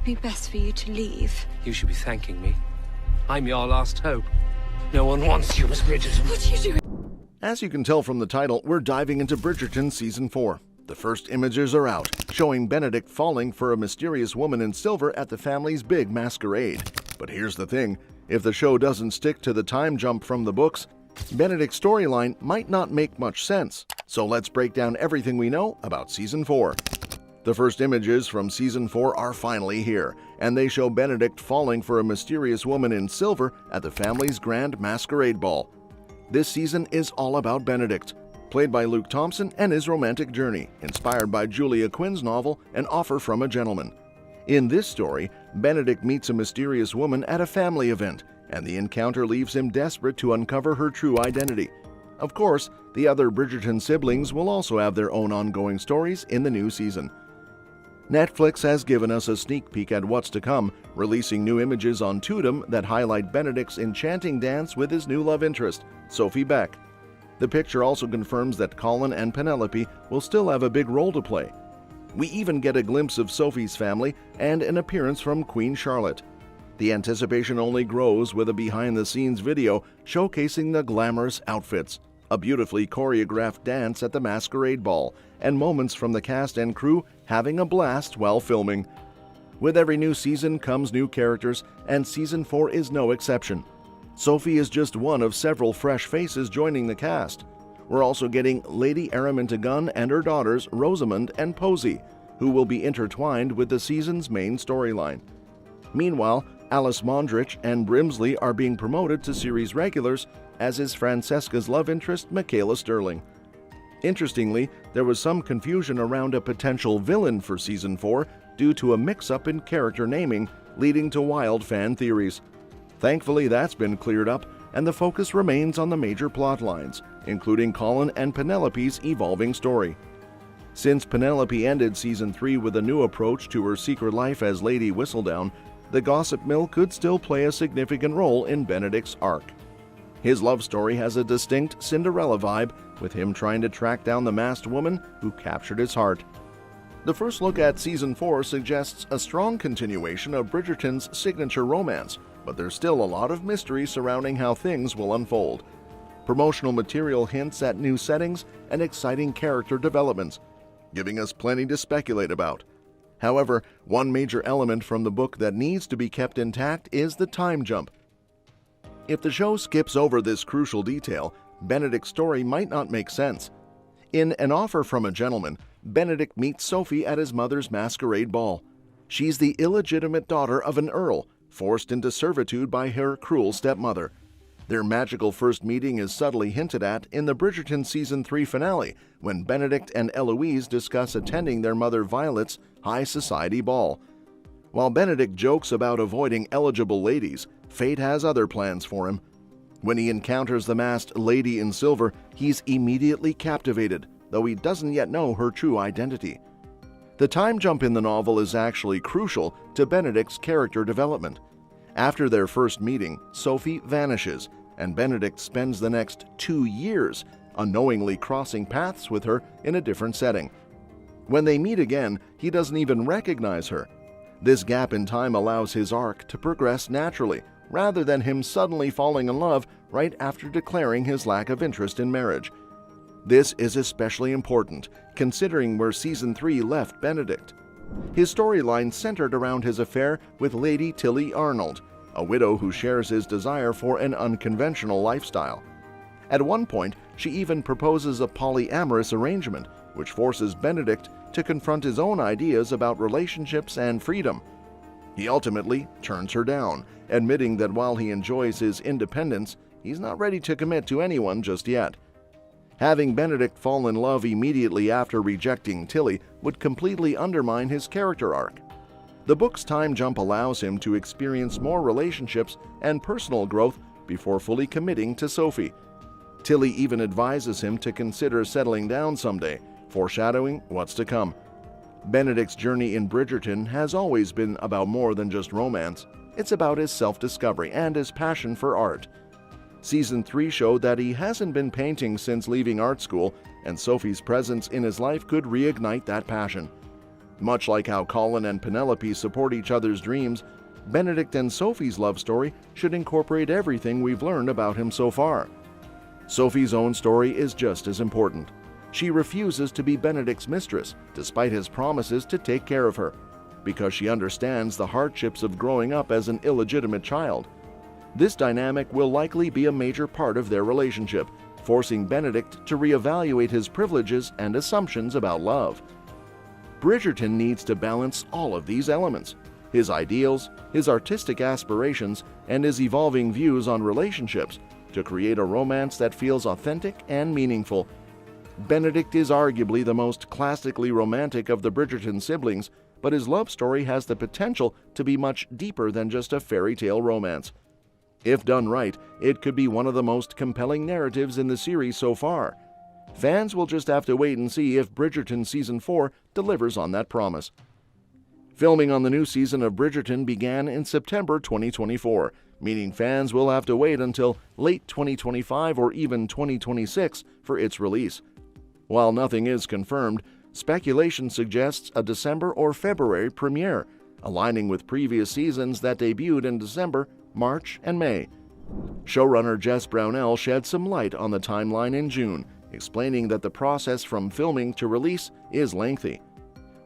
be best for you to leave. You should be thanking me. I'm your last hope. No one wants you as Bridgerton. What are you doing? As you can tell from the title, we're diving into Bridgerton Season 4. The first images are out, showing Benedict falling for a mysterious woman in silver at the family's big masquerade. But here's the thing, if the show doesn't stick to the time jump from the books, Benedict's storyline might not make much sense. So let's break down everything we know about Season 4. The first images from Season 4 are finally here, and they show Benedict falling for a mysterious woman in silver at the family's grand masquerade ball. This season is all about Benedict, played by Luke Thompson, and his romantic journey, inspired by Julia Quinn's novel An Offer from a Gentleman. In this story, Benedict meets a mysterious woman at a family event, and the encounter leaves him desperate to uncover her true identity. Of course, the other Bridgerton siblings will also have their own ongoing stories in the new season. Netflix has given us a sneak peek at what's to come, releasing new images on Tudum that highlight Benedict's enchanting dance with his new love interest, Sophie Beck. The picture also confirms that Colin and Penelope will still have a big role to play. We even get a glimpse of Sophie's family and an appearance from Queen Charlotte. The anticipation only grows with a behind-the-scenes video showcasing the glamorous outfits, a beautifully choreographed dance at the masquerade ball, and moments from the cast and crew having a blast while filming. With every new season comes new characters, and Season 4 is no exception. Sophie is just one of several fresh faces joining the cast. We're also getting Lady Araminta Gunn and her daughters Rosamund and Posey, who will be intertwined with the season's main storyline. Meanwhile, Alice Mondrich and Brimsley are being promoted to series regulars, as is Francesca's love interest Michaela Sterling. Interestingly, there was some confusion around a potential villain for Season 4 due to a mix-up in character naming, leading to wild fan theories. Thankfully, that's been cleared up, and the focus remains on the major plot lines, including Colin and Penelope's evolving story. Since Penelope ended Season 3 with a new approach to her secret life as Lady Whistledown, the gossip mill could still play a significant role in Benedict's arc. His love story has a distinct Cinderella vibe, with him trying to track down the masked woman who captured his heart. The first look at Season 4 suggests a strong continuation of Bridgerton's signature romance, but there's still a lot of mystery surrounding how things will unfold. Promotional material hints at new settings and exciting character developments, giving us plenty to speculate about. However, one major element from the book that needs to be kept intact is the time jump. If the show skips over this crucial detail, Benedict's story might not make sense. In An Offer from a Gentleman, Benedict meets Sophie at his mother's masquerade ball. She's the illegitimate daughter of an earl, forced into servitude by her cruel stepmother. Their magical first meeting is subtly hinted at in the Bridgerton Season 3 finale, when Benedict and Eloise discuss attending their mother Violet's high society ball. While Benedict jokes about avoiding eligible ladies, fate has other plans for him. When he encounters the masked lady in silver, he's immediately captivated, though he doesn't yet know her true identity. The time jump in the novel is actually crucial to Benedict's character development. After their first meeting, Sophie vanishes, and Benedict spends the next 2 years unknowingly crossing paths with her in a different setting. When they meet again, he doesn't even recognize her. This gap in time allows his arc to progress naturally, rather than him suddenly falling in love right after declaring his lack of interest in marriage. This is especially important, considering where Season 3 left Benedict. His storyline centered around his affair with Lady Tilly Arnold, a widow who shares his desire for an unconventional lifestyle. At one point, she even proposes a polyamorous arrangement, which forces Benedict to confront his own ideas about relationships and freedom. He ultimately turns her down, admitting that while he enjoys his independence, he's not ready to commit to anyone just yet. Having Benedict fall in love immediately after rejecting Tilly would completely undermine his character arc. The book's time jump allows him to experience more relationships and personal growth before fully committing to Sophie. Tilly even advises him to consider settling down someday, foreshadowing what's to come. Benedict's journey in Bridgerton has always been about more than just romance. It's about his self-discovery and his passion for art. Season 3 showed that he hasn't been painting since leaving art school, and Sophie's presence in his life could reignite that passion. Much like how Colin and Penelope support each other's dreams, Benedict and Sophie's love story should incorporate everything we've learned about him so far. Sophie's own story is just as important. She refuses to be Benedict's mistress, despite his promises to take care of her, because she understands the hardships of growing up as an illegitimate child. This dynamic will likely be a major part of their relationship, forcing Benedict to reevaluate his privileges and assumptions about love. Bridgerton needs to balance all of these elements: his ideals, his artistic aspirations, and his evolving views on relationships, to create a romance that feels authentic and meaningful. Benedict is arguably the most classically romantic of the Bridgerton siblings, but his love story has the potential to be much deeper than just a fairy tale romance. If done right, it could be one of the most compelling narratives in the series so far. Fans will just have to wait and see if Bridgerton Season 4 delivers on that promise. Filming on the new season of Bridgerton began in September 2024, meaning fans will have to wait until late 2025 or even 2026 for its release. While nothing is confirmed, speculation suggests a December or February premiere, aligning with previous seasons that debuted in December, March, and May. Showrunner Jess Brownell shed some light on the timeline in June, explaining that the process from filming to release is lengthy.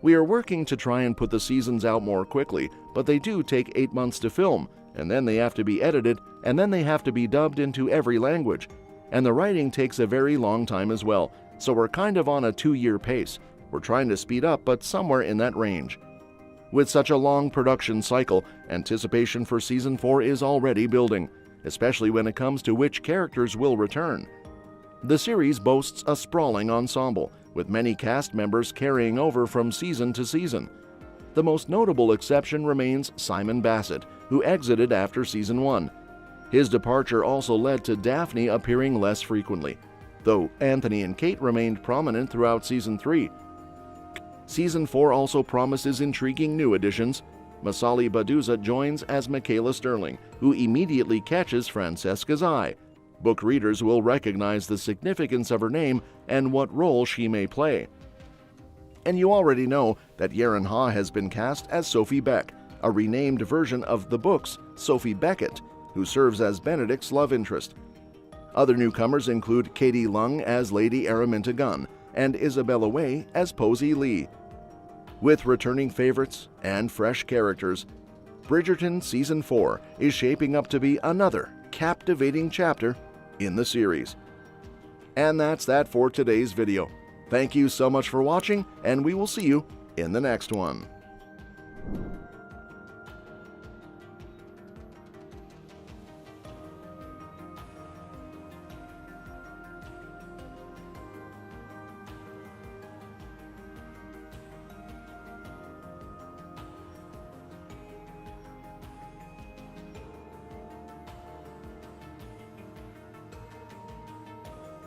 "We are working to try and put the seasons out more quickly, but they do take 8 months to film, and then they have to be edited, and then they have to be dubbed into every language. And the writing takes a very long time as well, so we're kind of on a 2-year pace. We're trying to speed up, but somewhere in that range." With such a long production cycle, anticipation for Season 4 is already building, especially when it comes to which characters will return. The series boasts a sprawling ensemble, with many cast members carrying over from season to season. The most notable exception remains Simon Bassett, who exited after Season 1. His departure also led to Daphne appearing less frequently, though Anthony and Kate remained prominent throughout Season 3. Season 4 also promises intriguing new additions. Masali Baduza joins as Michaela Sterling, who immediately catches Francesca's eye. Book readers will recognize the significance of her name and what role she may play. And you already know that Yaren Ha has been cast as Sophie Beck, a renamed version of the book's Sophie Beckett, who serves as Benedict's love interest. Other newcomers include Katie Lung as Lady Araminta Gunn and Isabella Wei as Posey Lee. With returning favorites and fresh characters, Bridgerton Season 4 is shaping up to be another captivating chapter in the series. And that's that for today's video. Thank you so much for watching, and we will see you in the next one.